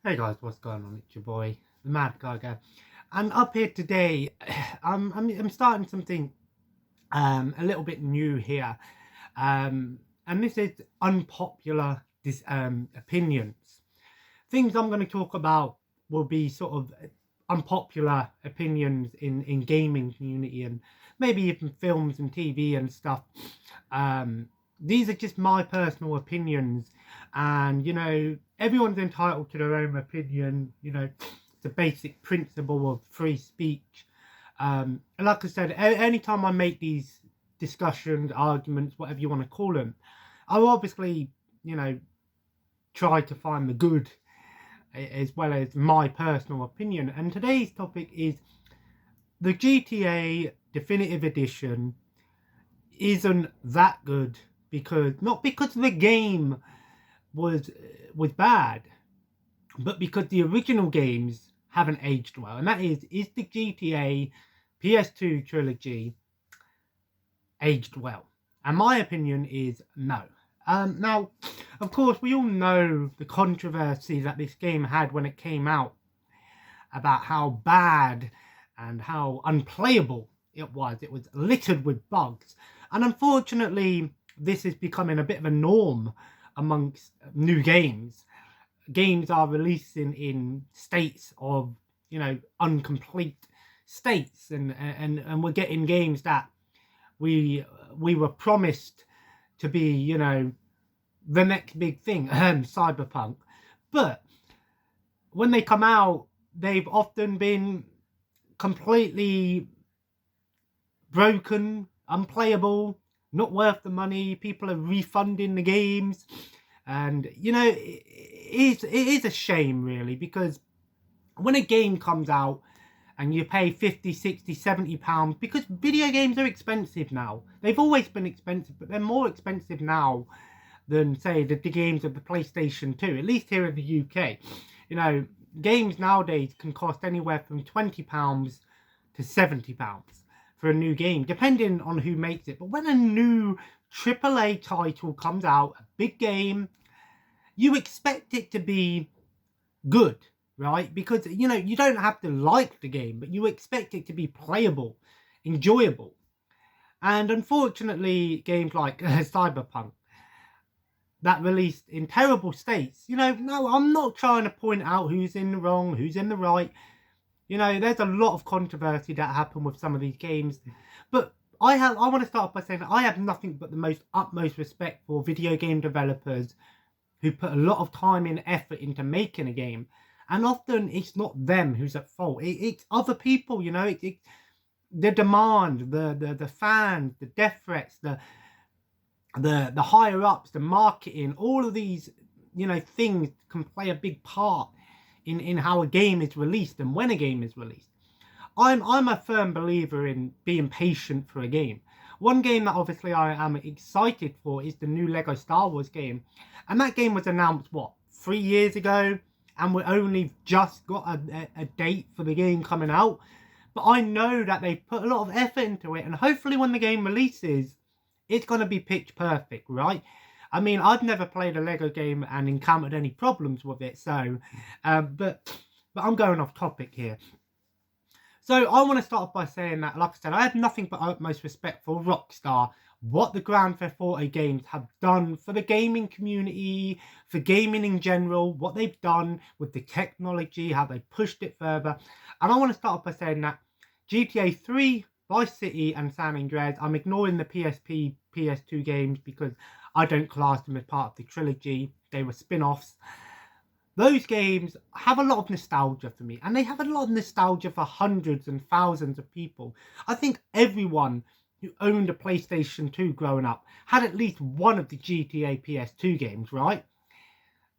Hey guys, what's going on? It's your boy, the Mad Guy again. And up here today, I'm starting something a little bit new here, and this is unpopular opinions. Things I'm going to talk about will be sort of unpopular opinions in gaming community and maybe even films and TV and stuff. Um, these are just my personal opinions, and everyone's entitled to their own opinion. It's a basic principle of free speech. And like I said, anytime I make these discussions, arguments, whatever you want to call them, I'll obviously, try to find the good as well as my personal opinion. And today's topic is the GTA Definitive Edition isn't that good because not because the game was bad, but because the original games haven't aged well. And that is the GTA PS2 trilogy aged well? And my opinion is no. Now, of course, we all know the controversy that this game had when it came out about how bad and how unplayable it was. It was littered with bugs. And unfortunately, this is becoming a bit of a norm amongst new games. Games are releasing in states of, incomplete states, and we're getting games that we were promised to be, the next big thing, Cyberpunk. But when they come out, they've often been completely broken, unplayable, not worth the money. People are refunding the games. And, it is a shame, really, because when a game comes out and you pay 50, 60, 70 pounds, because video games are expensive now. They've always been expensive, but they're more expensive now than, say, the games of the PlayStation 2, at least here in the UK. Games nowadays can cost anywhere from £20 to £70 for a new game, depending on who makes it. But when a new AAA title comes out, a big game, you expect it to be good, right? Because, you don't have to like the game, but you expect it to be playable, enjoyable. And unfortunately, games like Cyberpunk, that released in terrible states, no, I'm not trying to point out who's in the wrong, who's in the right. There's a lot of controversy that happened with some of these games. But I want to start off by saying that I have nothing but the most utmost respect for video game developers who put a lot of time and effort into making a game. And often it's not them who's at fault. It's other people, the demand, the fans, the death threats, the higher ups, the marketing, all of these, things can play a big part in how a game is released and when a game is released. I'm a firm believer in being patient for a game. One game that obviously I am excited for is the new Lego Star Wars game. And that game was announced, 3 years ago? And we only just got a date for the game coming out. But I know that they put a lot of effort into it. And hopefully when the game releases, it's going to be pitch perfect, right? I mean, I've never played a Lego game and encountered any problems with it. So, but I'm going off topic here. So I want to start off by saying that, like I said, I have nothing but utmost respect for Rockstar, what the Grand Theft Auto games have done for the gaming community, for gaming in general, what they've done with the technology, how they pushed it further. And I want to start off by saying that GTA 3, Vice City and San Andreas, I'm ignoring the PSP, PS2 games because I don't class them as part of the trilogy. They were spin-offs. Those games have a lot of nostalgia for me, and they have a lot of nostalgia for hundreds and thousands of people. I think everyone who owned a PlayStation 2 growing up had at least one of the GTA PS2 games, right?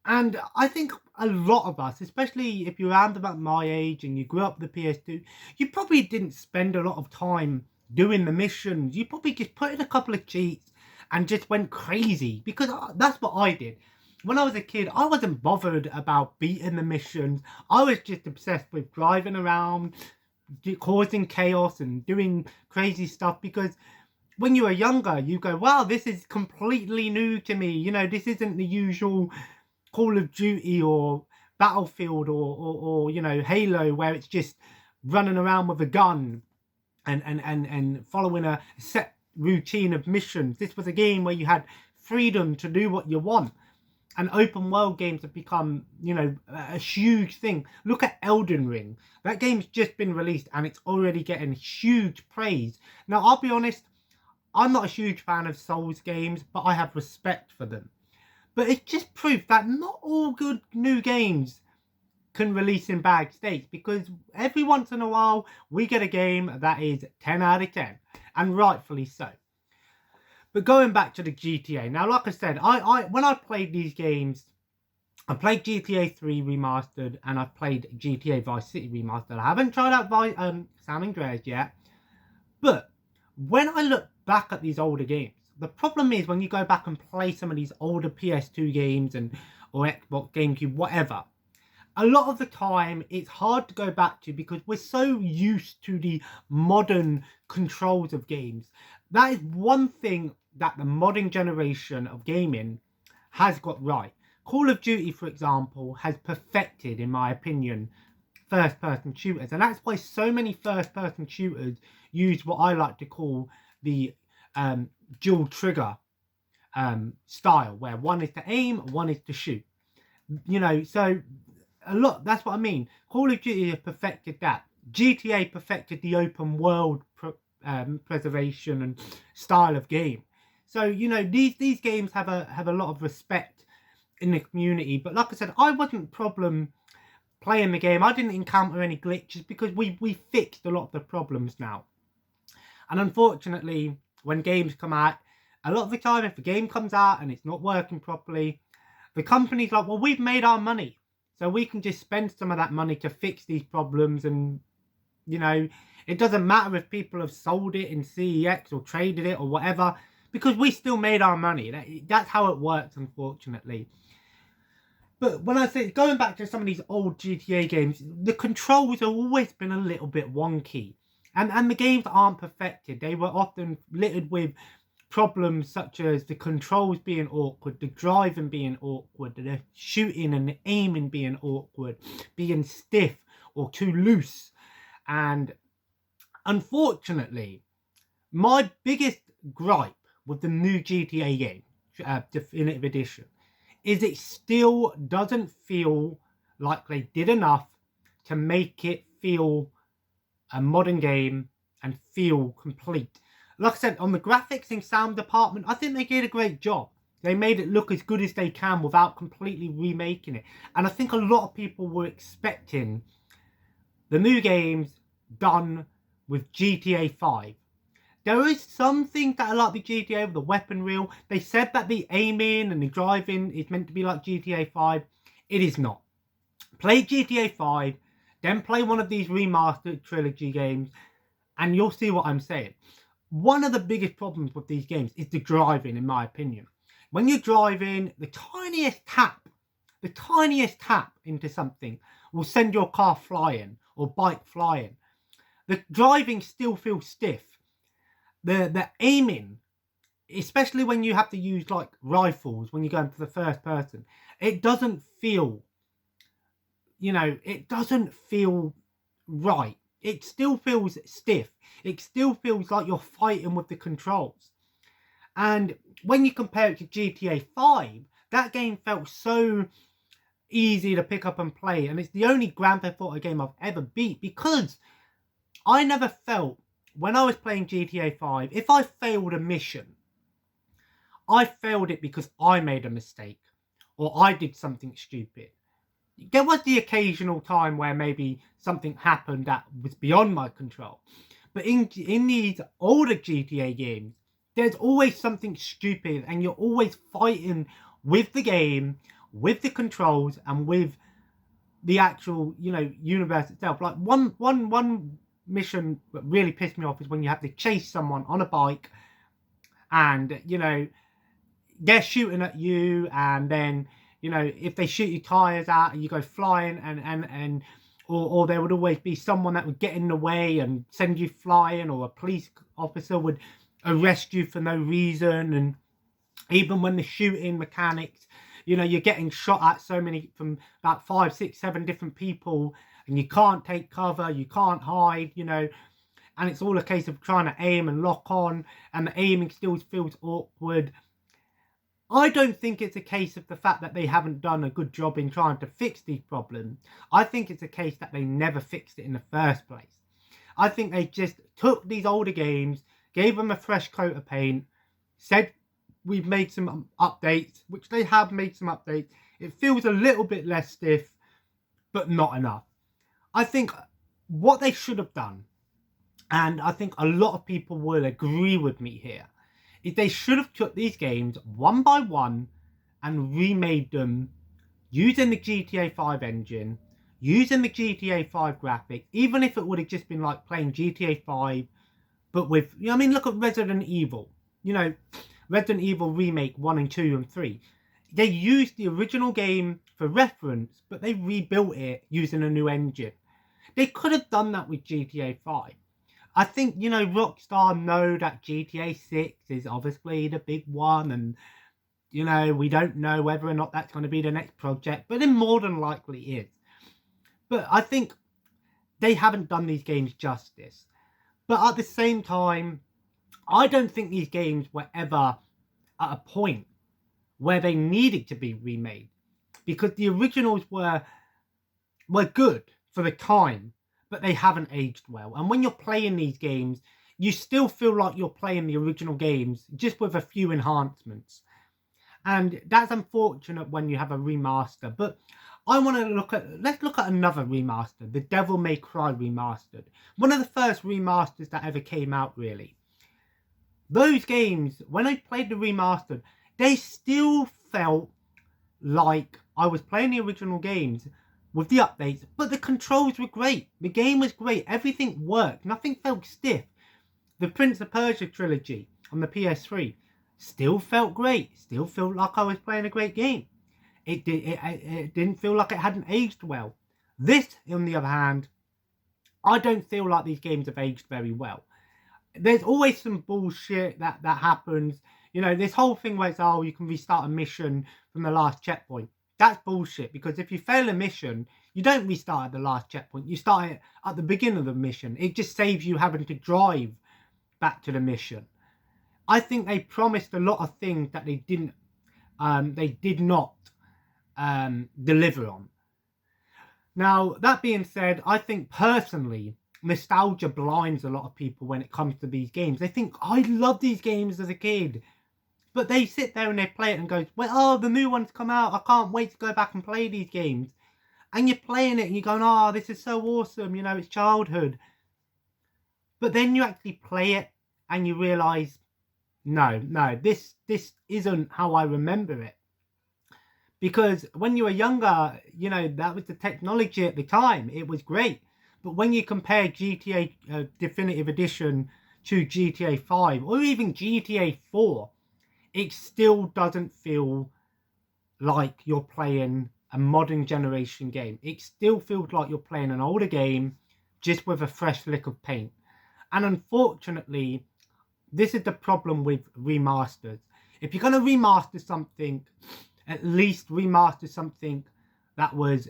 And I think a lot of us, especially if you're around about my age and you grew up with the PS2, you probably didn't spend a lot of time doing the missions. You probably just put in a couple of cheats and just went crazy, because that's what I did. When I was a kid, I wasn't bothered about beating the missions. I was just obsessed with driving around, causing chaos and doing crazy stuff, because when you were younger, you go, wow, this is completely new to me. This isn't the usual Call of Duty or Battlefield or you know, Halo, where it's just running around with a gun and following a set routine of missions. This was a game where you had freedom to do what you want. And open world games have become, you know, a huge thing. Look at Elden Ring. That game's just been released and it's already getting huge praise. Now, I'll be honest, I'm not a huge fan of Souls games, but I have respect for them. But it's just proof that not all good new games can release in bad states, because every once in a while we get a game that is 10 out of 10, and rightfully so. But going back to the GTA, now, like I said, when I played these games, I played GTA 3 Remastered and I've played GTA Vice City Remastered. I haven't tried out San Andreas yet, but when I look back at these older games, the problem is when you go back and play some of these older PS2 games or Xbox, GameCube, whatever, a lot of the time it's hard to go back to because we're so used to the modern controls of games. That is one thing that the modern generation of gaming has got right. Call of Duty, for example, has perfected, in my opinion, first-person shooters. And that's why so many first-person shooters use what I like to call the dual trigger style, where one is to aim, one is to shoot. You know, so that's what I mean. Call of Duty has perfected that. GTA perfected the open world preservation and style of game. So, you know, these games have a lot of respect in the community. But like I said, I wasn't problem playing the game. I didn't encounter any glitches because we fixed a lot of the problems now. And unfortunately, when games come out, a lot of the time, if a game comes out and it's not working properly, the company's like, well, we've made our money, so we can just spend some of that money to fix these problems. And, you know, it doesn't matter if people have sold it in CEX or traded it or whatever, because we still made our money. That's how it works, unfortunately. But when I say, going back to some of these old GTA games, the controls have always been a little bit wonky. And the games aren't perfected. They were often littered with problems such as the controls being awkward, the driving being awkward, the shooting and the aiming being awkward, being stiff or too loose. And unfortunately, my biggest gripe with the new GTA game, Definitive Edition, is it still doesn't feel like they did enough to make it feel a modern game and feel complete. Like I said, on the graphics and sound department, I think they did a great job. They made it look as good as they can without completely remaking it. And I think a lot of people were expecting the new games done with GTA 5. There is some things that are like the GTA with the weapon wheel. They said that the aiming and the driving is meant to be like GTA 5. It is not. Play GTA 5, then play one of these remastered Trilogy games, and you'll see what I'm saying. One of the biggest problems with these games is the driving, in my opinion. When you're driving, the tiniest tap into something will send your car flying or bike flying. The driving still feels stiff. The aiming, especially when you have to use like rifles when you go into the first person, it doesn't feel, you know, it doesn't feel right. It still feels stiff. It still feels like you're fighting with the controls. And when you compare it to GTA 5, that game felt so easy to pick up and play. And it's the only Grand Theft Auto game I've ever beat, because I never felt, when I was playing GTA 5, if I failed a mission, I failed it because I made a mistake or I did something stupid. There was the occasional time where maybe something happened that was beyond my control. But in these older GTA games, there's always something stupid and you're always fighting with the game, with the controls, and with the actual, you know, universe itself. Like one mission that really pissed me off is when you have to chase someone on a bike and, you know, they're shooting at you, and then, you know, if they shoot your tires out and you go flying, or there would always be someone that would get in the way and send you flying, or a police officer would arrest you for no reason. And even when the shooting mechanics You know, you're getting shot at so many from about 5, 6, 7 different people, and you can't take cover, you can't hide, you know, and it's all a case of trying to aim and lock on, and the aiming still feels awkward. I don't think it's a case of the fact that they haven't done a good job in trying to fix these problems. I think it's a case that they never fixed it in the first place. I think they just took these older games, gave them a fresh coat of paint, said we've made some updates, which they have made some updates. It feels a little bit less stiff, but not enough. I think what they should have done, and I think a lot of people will agree with me here, is they should have took these games one by one and remade them using the GTA 5 engine, using the GTA 5 graphics, even if it would have just been like playing GTA 5, but with, you know, I mean, look at Resident Evil. You know, Resident Evil Remake 1 and 2 and 3. They used the original game for reference, but they rebuilt it using a new engine. They could have done that with GTA 5. I think, you know, Rockstar know that GTA 6 is obviously the big one, and, you know, we don't know whether or not that's going to be the next project, but it more than likely is. But I think they haven't done these games justice. But at the same time, I don't think these games were ever at a point where they needed to be remade, because the originals were good for the time, but they haven't aged well. And when you're playing these games, you still feel like you're playing the original games, just with a few enhancements. And that's unfortunate when you have a remaster. But I want to let's look at another remaster, the Devil May Cry remastered. One of the first remasters that ever came out, really. Those games, when I played the remastered, they still felt like I was playing the original games with the updates, but the controls were great. The game was great. Everything worked. Nothing felt stiff. The Prince of Persia trilogy on the PS3 still felt great. Still felt like I was playing a great game. It didn't feel like it hadn't aged well. This, on the other hand, I don't feel like these games have aged very well. There's always some bullshit that happens. You know, this whole thing where it's, oh, you can restart a mission from the last checkpoint. That's bullshit, because if you fail a mission, you don't restart at the last checkpoint. You start it at the beginning of the mission. It just saves you having to drive back to the mission. I think they promised a lot of things that they did not deliver on. Now, that being said, I think personally, nostalgia blinds a lot of people when it comes to these games. They think, I love these games as a kid. But they sit there and they play it and go, well, oh, the new one's come out. I can't wait to go back and play these games. And you're playing it and you're going, oh, this is so awesome. You know, it's childhood. But then you actually play it and you realise, no, this isn't how I remember it. Because when you were younger, you know, that was the technology at the time. It was great. But when you compare GTA Definitive Edition to GTA 5 or even GTA 4, it still doesn't feel like you're playing a modern generation game. It still feels like you're playing an older game, just with a fresh lick of paint. And unfortunately, this is the problem with remasters. If you're going to remaster something, at least remaster something that was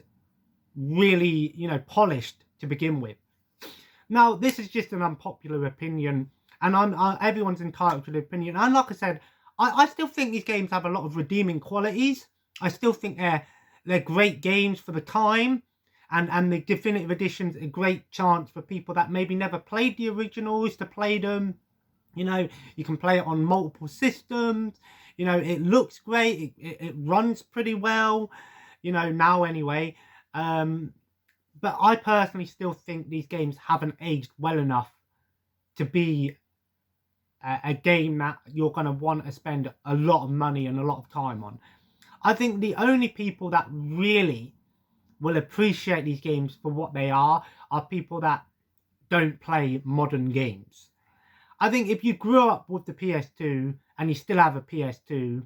really, you know, polished to begin with. Now, this is just an unpopular opinion, and everyone's entitled to their opinion. And like I said, I still think these games have a lot of redeeming qualities. I still think they're great games for the time. And the Definitive Edition's a great chance for people that maybe never played the originals to play them. You know, you can play it on multiple systems. You know, it looks great. It runs pretty well, you know, now anyway. But I personally still think these games haven't aged well enough to be a game that you're going to want to spend a lot of money and a lot of time on. I think the only people that really will appreciate these games for what they are people that don't play modern games. I think if you grew up with the PS2 and you still have a PS2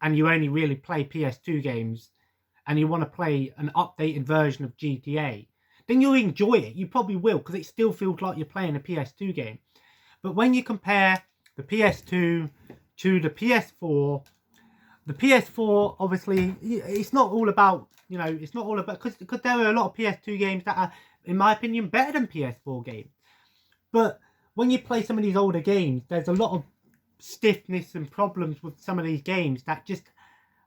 and you only really play PS2 games and you want to play an updated version of GTA, then you'll enjoy it. You probably will, because it still feels like you're playing a PS2 game. But when you compare the PS2 to the PS4, The PS4, obviously, it's not all about, you know, it's not all about, because there are a lot of PS2 games that are, in my opinion, better than PS4 games. But when you play some of these older games, there's a lot of stiffness and problems with some of these games that just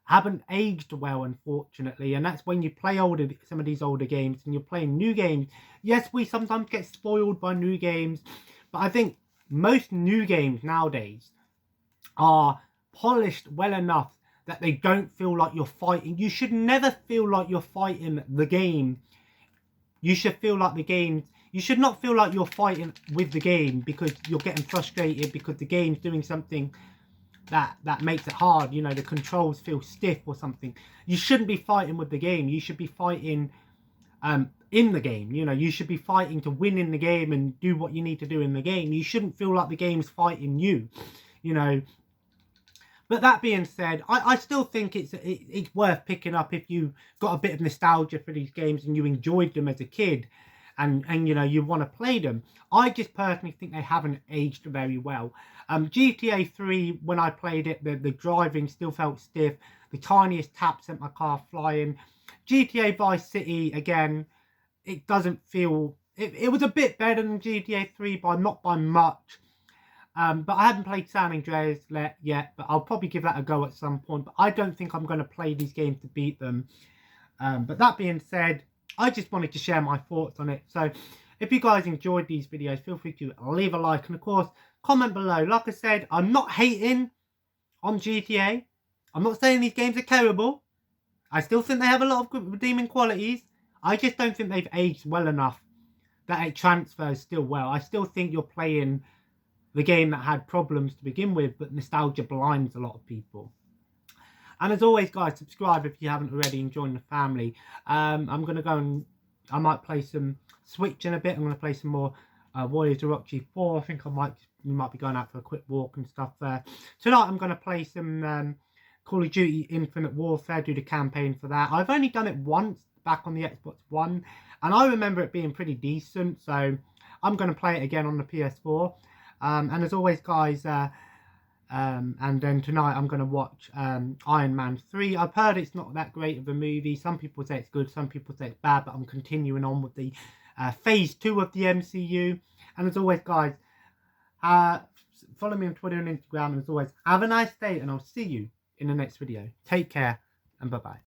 haven't aged well, unfortunately. And that's when you play some of these older games and you're playing new games. Yes, we sometimes get spoiled by new games, but I think most new games nowadays are polished well enough that they don't feel like you're fighting. You should never feel like you're fighting the game. You should feel like the game. You should not feel like you're fighting with the game because you're getting frustrated because the game's doing something that makes it hard. You know, the controls feel stiff or something. You shouldn't be fighting with the game. You should be fighting in the game. You know, you should be fighting to win in the game and do what you need to do in the game. You shouldn't feel like the game's fighting you. You know. But that being said, I still think it's worth picking up if you got a bit of nostalgia for these games and you enjoyed them as a kid, and you know you want to play them. I just personally think they haven't aged very well. GTA 3, when I played it, the driving still felt stiff. The tiniest tap sent my car flying. GTA Vice City, again, it doesn't feel. It was a bit better than GTA 3, but not by much. But I haven't played San Andreas yet, but I'll probably give that a go at some point. But I don't think I'm going to play these games to beat them. But that being said, I just wanted to share my thoughts on it. So if you guys enjoyed these videos, feel free to leave a like. And of course, comment below. Like I said, I'm not hating on GTA. I'm not saying these games are terrible. I still think they have a lot of good redeeming qualities. I just don't think they've aged well enough that it transfers still well. I still think you're playing the game that had problems to begin with, but nostalgia blinds a lot of people. And as always, guys, subscribe if you haven't already and join the family. I'm going to go and I might play some Switch in a bit. I'm going to play some more Warriors of Rock 4. I think we might be going out for a quick walk and stuff there. Tonight I'm going to play some Call of Duty Infinite Warfare, do the campaign for that. I've only done it once back on the Xbox One, and I remember it being pretty decent, so I'm going to play it again on the PS4. And as always, guys, and then tonight I'm going to watch Iron Man 3. I've heard it's not that great of a movie. Some people say it's good, some people say it's bad, but I'm continuing on with the phase 2 of the MCU. And as always, guys, follow me on Twitter and Instagram. And as always, have a nice day, and I'll see you in the next video. Take care, and bye-bye.